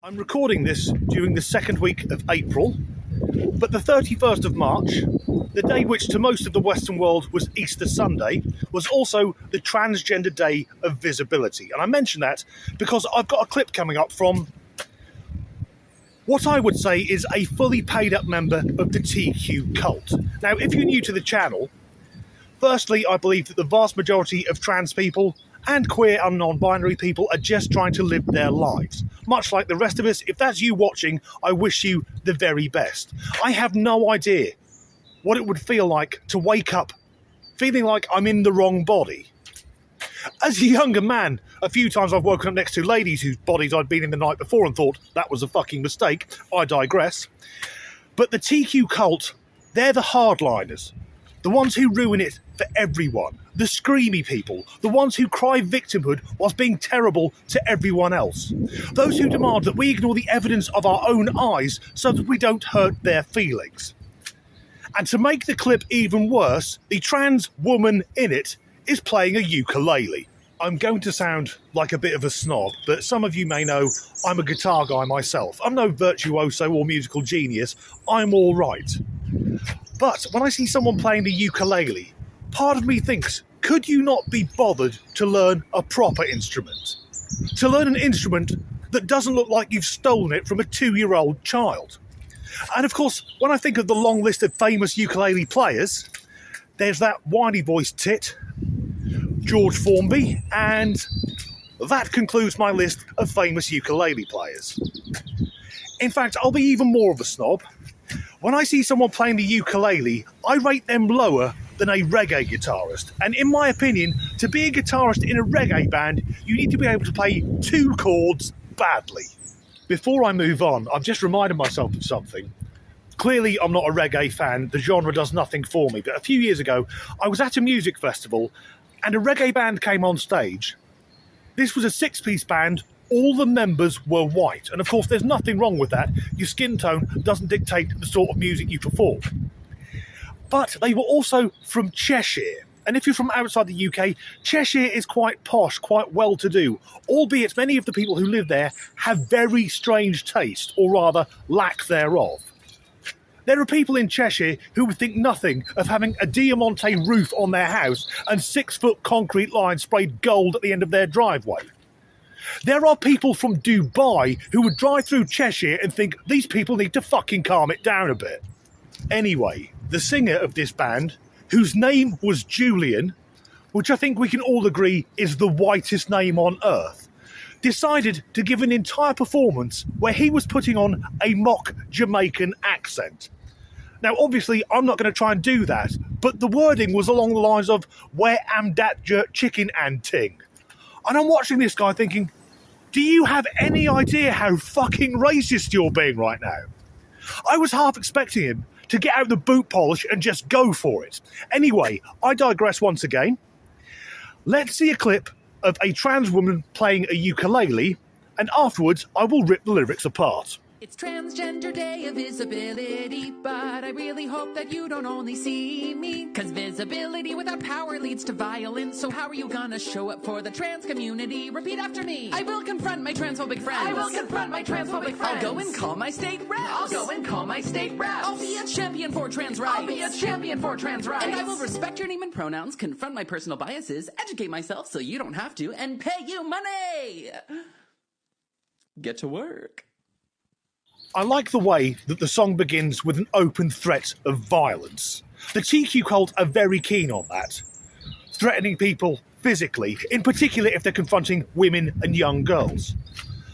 I'm recording this during the second week of April, but the 31st of March, the day which to most of the Western world was Easter Sunday, was also the Transgender Day of Visibility. And I mention that because I've got a clip coming up from what I would say is a fully paid up member of the TQ cult. Now, if you're new to the channel, firstly, I believe that the vast majority of trans people and queer and non-binary people are just trying to live their lives. Much like the rest of us, if that's you watching, I wish you the very best. I have no idea what it would feel like to wake up feeling like I'm in the wrong body. As a younger man, a few times I've woken up next to ladies whose bodies I'd been in the night before and thought that was a fucking mistake. I digress. But the TQ cult, they're the hardliners. The ones who ruin it for everyone. The screamy people. The ones who cry victimhood whilst being terrible to everyone else. Those who demand that we ignore the evidence of our own eyes so that we don't hurt their feelings. And to make the clip even worse, the trans woman in it is playing a ukulele. I'm going to sound like a bit of a snob, but some of you may know I'm a guitar guy myself. I'm no virtuoso or musical genius. I'm all right. But when I see someone playing the ukulele, part of me thinks, could you not be bothered to learn a proper instrument? To learn an instrument that doesn't look like you've stolen it from a 2-year-old child. And of course, when I think of the long list of famous ukulele players, there's that whiny voiced tit, George Formby, and that concludes my list of famous ukulele players. In fact, I'll be even more of a snob. When I see someone playing the ukulele, I rate them lower than a reggae guitarist. And in my opinion, to be a guitarist in a reggae band, you need to be able to play 2 chords badly. Before I move on, I've just reminded myself of something. Clearly, I'm not a reggae fan. The genre does nothing for me. But a few years ago, I was at a music festival and a reggae band came on stage. This was a 6-piece band. All the members were white. And of course, there's nothing wrong with that. Your skin tone doesn't dictate the sort of music you perform. But they were also from Cheshire. And if you're from outside the UK, Cheshire is quite posh, quite well-to-do, albeit many of the people who live there have very strange taste, or rather, lack thereof. There are people in Cheshire who would think nothing of having a Diamante roof on their house and 6-foot concrete lines sprayed gold at the end of their driveway. There are people from Dubai who would drive through Cheshire and think these people need to fucking calm it down a bit. Anyway, the singer of this band, whose name was Julian, which I think we can all agree is the whitest name on earth, decided to give an entire performance where he was putting on a mock Jamaican accent. Now, obviously, I'm not going to try and do that, but the wording was along the lines of, "Where am dat jerk chicken and ting?" And I'm watching this guy thinking, do you have any idea how fucking racist you're being right now? I was half expecting him to get out the boot polish and just go for it. Anyway, I digress once again. Let's see a clip of a trans woman playing a ukulele, and afterwards I will rip the lyrics apart. It's Transgender Day of Visibility, but I really hope that you don't only see me. Cause visibility without power leads to violence, so how are you gonna show up for the trans community? Repeat after me. I will confront my transphobic friends. I will confront my transphobic friends. I'll go and call my state reps. I'll go and call my state reps. I'll be a champion for trans rights. I'll be a champion for trans rights. And I will respect your name and pronouns, confront my personal biases, educate myself so you don't have to, and pay you money. Get to work. I like the way that the song begins with an open threat of violence. The TQ cult are very keen on that. Threatening people physically, in particular if they're confronting women and young girls.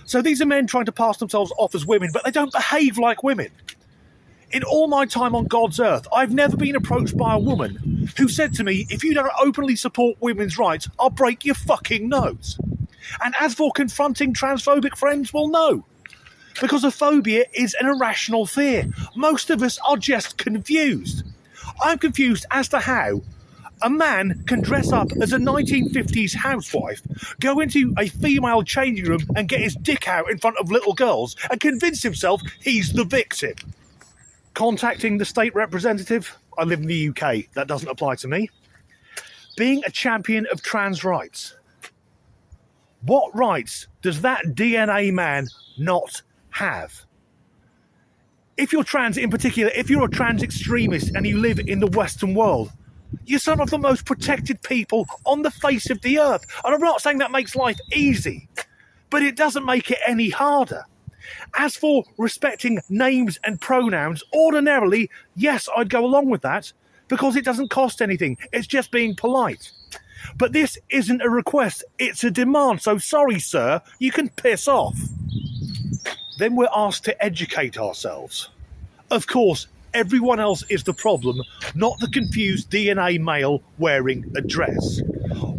So these are men trying to pass themselves off as women, but they don't behave like women. In all my time on God's earth, I've never been approached by a woman who said to me, if you don't openly support women's rights, I'll break your fucking nose. And as for confronting transphobic friends, well, no. Because a phobia is an irrational fear. Most of us are just confused. I'm confused as to how a man can dress up as a 1950s housewife, go into a female changing room and get his dick out in front of little girls and convince himself he's the victim. Contacting the state representative? I live in the UK. That doesn't apply to me. Being a champion of trans rights. What rights does that DNA man not have. If you're trans, in particular, if you're a trans extremist and you live in the Western world, you're some of the most protected people on the face of the earth. And I'm not saying that makes life easy, but it doesn't make it any harder. As for respecting names and pronouns, ordinarily, yes, I'd go along with that because it doesn't cost anything. It's just being polite. But this isn't a request, it's a demand. So sorry, sir, you can piss off. Then we're asked to educate ourselves. Of course, everyone else is the problem, not the confused DNA male wearing a dress.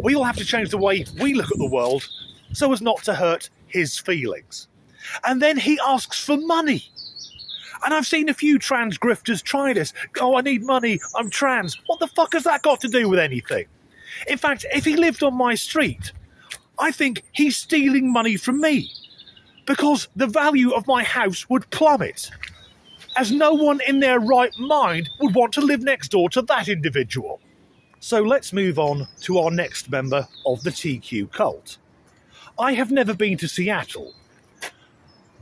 We all have to change the way we look at the world so as not to hurt his feelings. And then he asks for money. And I've seen a few trans grifters try this. Oh, I need money, I'm trans. What the fuck has that got to do with anything? In fact, if he lived on my street, I think he's stealing money from me. Because the value of my house would plummet, as no one in their right mind would want to live next door to that individual. So let's move on to our next member of the TQ cult. I have never been to Seattle,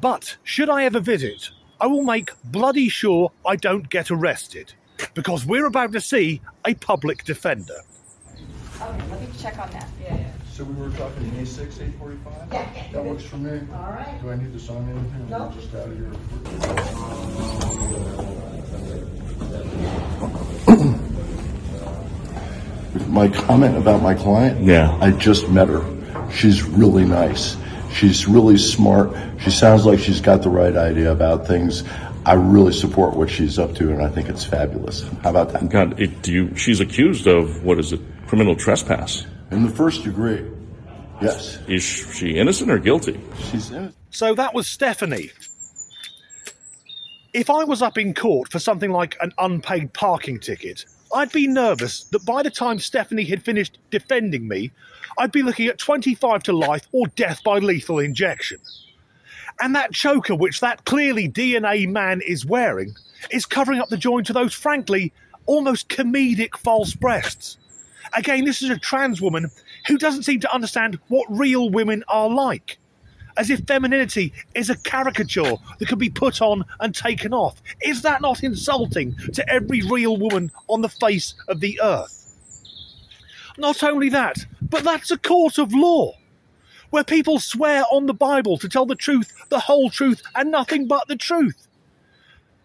but should I ever visit, I will make bloody sure I don't get arrested, because we're about to see a public defender. Okay, let me check on that. Yeah. So we were talking May 6, 8:45? Yeah. That works for me. All right. Do I need to sign anything? No. I'm just out of here. My comment about my client? Yeah. I just met her. She's really nice. She's really smart. She sounds like she's got the right idea about things. I really support what she's up to, and I think it's fabulous. How about that? God, she's accused of, what is it, criminal trespass? In the first degree, yes. Is she innocent or guilty? She's innocent. So that was Stephanie. If I was up in court for something like an unpaid parking ticket, I'd be nervous that by the time Stephanie had finished defending me, I'd be looking at 25 to life or death by lethal injection. And that choker, which that clearly DNA man is wearing, is covering up the joint to those, frankly, almost comedic false breasts. Again, this is a trans woman who doesn't seem to understand what real women are like. As if femininity is a caricature that can be put on and taken off. Is that not insulting to every real woman on the face of the earth? Not only that, but that's a court of law, where people swear on the Bible to tell the truth, the whole truth, and nothing but the truth.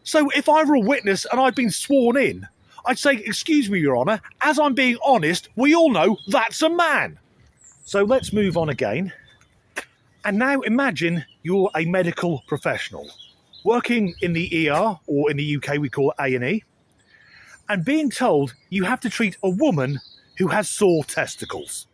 So if I were a witness and I'd been sworn in, I'd say, excuse me, Your Honour, as I'm being honest, we all know that's a man. So let's move on again. And now imagine you're a medical professional working in the ER, or in the UK we call it A&E, and being told you have to treat a woman who has sore testicles.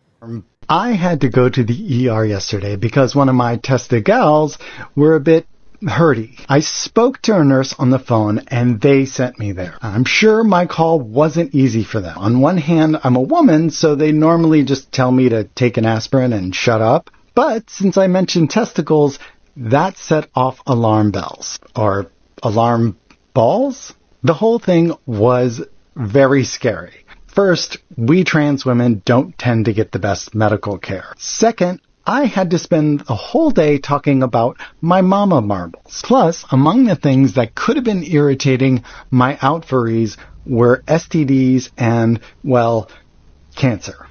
I had to go to the ER yesterday because one of my testicles were a bit hurty. I spoke to a nurse on the phone and they sent me there. I'm sure my call wasn't easy for them. On one hand, I'm a woman, so they normally just tell me to take an aspirin and shut up. But since I mentioned testicles, that set off alarm bells. Or alarm balls? The whole thing was very scary. First, we trans women don't tend to get the best medical care. Second, I had to spend the whole day talking about my mama marbles. Plus, among the things that could have been irritating my outfurries were STDs and, well, cancer.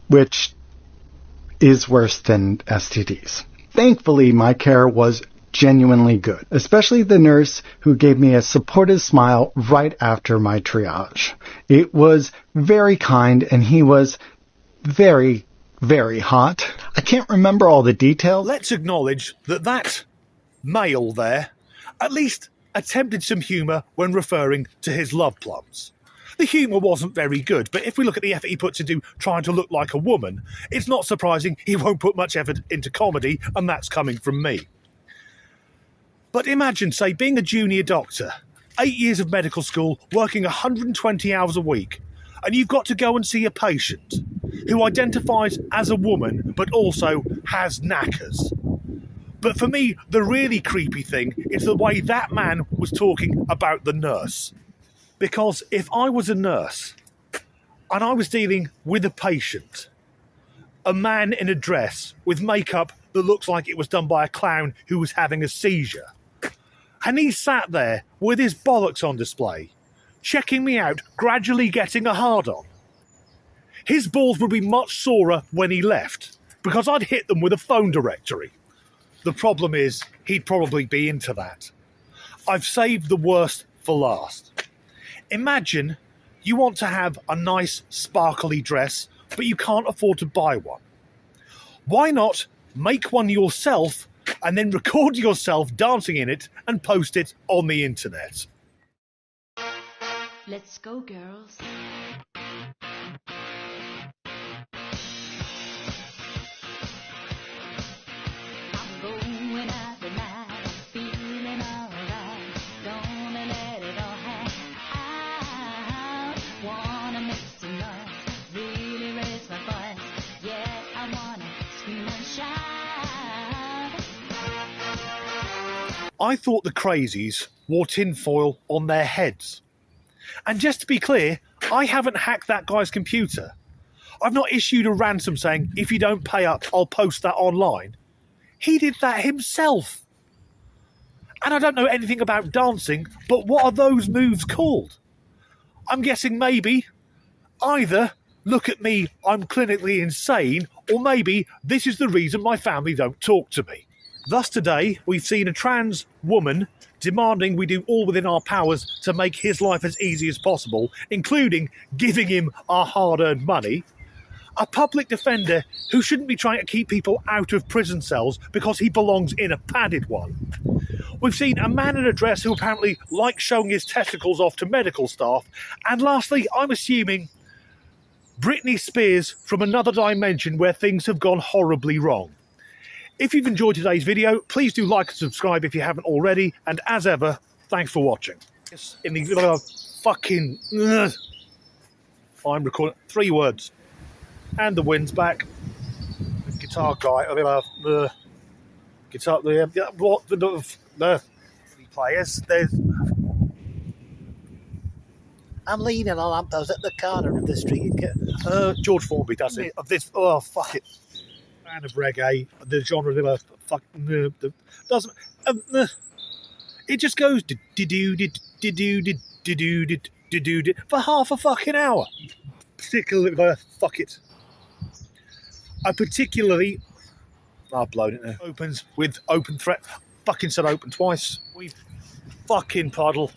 Which is worse than STDs. Thankfully, my care was genuinely good, especially the nurse who gave me a supportive smile right after my triage. It was very kind, and he was very, very hot. I can't remember all the details. Let's acknowledge that that male there at least attempted some humour when referring to his love plums. The humour wasn't very good, but if we look at the effort he puts into trying to look like a woman, it's not surprising he won't put much effort into comedy, and that's coming from me. But imagine, say, being a junior doctor, 8 years of medical school, working 120 hours a week, and you've got to go and see a patient who identifies as a woman but also has knackers. But for me, the really creepy thing is the way that man was talking about the nurse. Because if I was a nurse and I was dealing with a patient, a man in a dress with makeup that looks like it was done by a clown who was having a seizure. And he sat there with his bollocks on display, checking me out, gradually getting a hard-on. His balls would be much sorer when he left, because I'd hit them with a phone directory. The problem is, he'd probably be into that. I've saved the worst for last. Imagine you want to have a nice, sparkly dress, but you can't afford to buy one. Why not make one yourself and then record yourself dancing in it and post it on the internet? Let's go, girls. I'm going out tonight, feeling alright. Gonna let it all hang out. Wanna make some noise, really raise my voice. Yeah, I wanna scream and shout. I thought the crazies wore tinfoil on their heads. And just to be clear, I haven't hacked that guy's computer. I've not issued a ransom saying, if you don't pay up, I'll post that online. He did that himself. And I don't know anything about dancing, but what are those moves called? I'm guessing maybe either, look at me, I'm clinically insane, or maybe this is the reason my family don't talk to me. Thus today, we've seen a trans woman demanding we do all within our powers to make his life as easy as possible, including giving him our hard-earned money. A public defender who shouldn't be trying to keep people out of prison cells because he belongs in a padded one. We've seen a man in a dress who apparently likes showing his testicles off to medical staff. And lastly, I'm assuming Britney Spears from another dimension where things have gone horribly wrong. If you've enjoyed today's video, please do like and subscribe if you haven't already. And as ever, thanks for watching. In the fucking... I'm recording 3 words. And the wind's back. The guitar guy... guitar... what? The players. There's... I'm leaning on lamppost at the corner of the street. George Formby, that's it. Of this... Oh, fuck it. Fan of reggae, the genre doesn't. It just goes for half a fucking hour. Particularly, fuck it. I've blown it now. Opens with open threat. Fucking said open twice. We fucking puddle.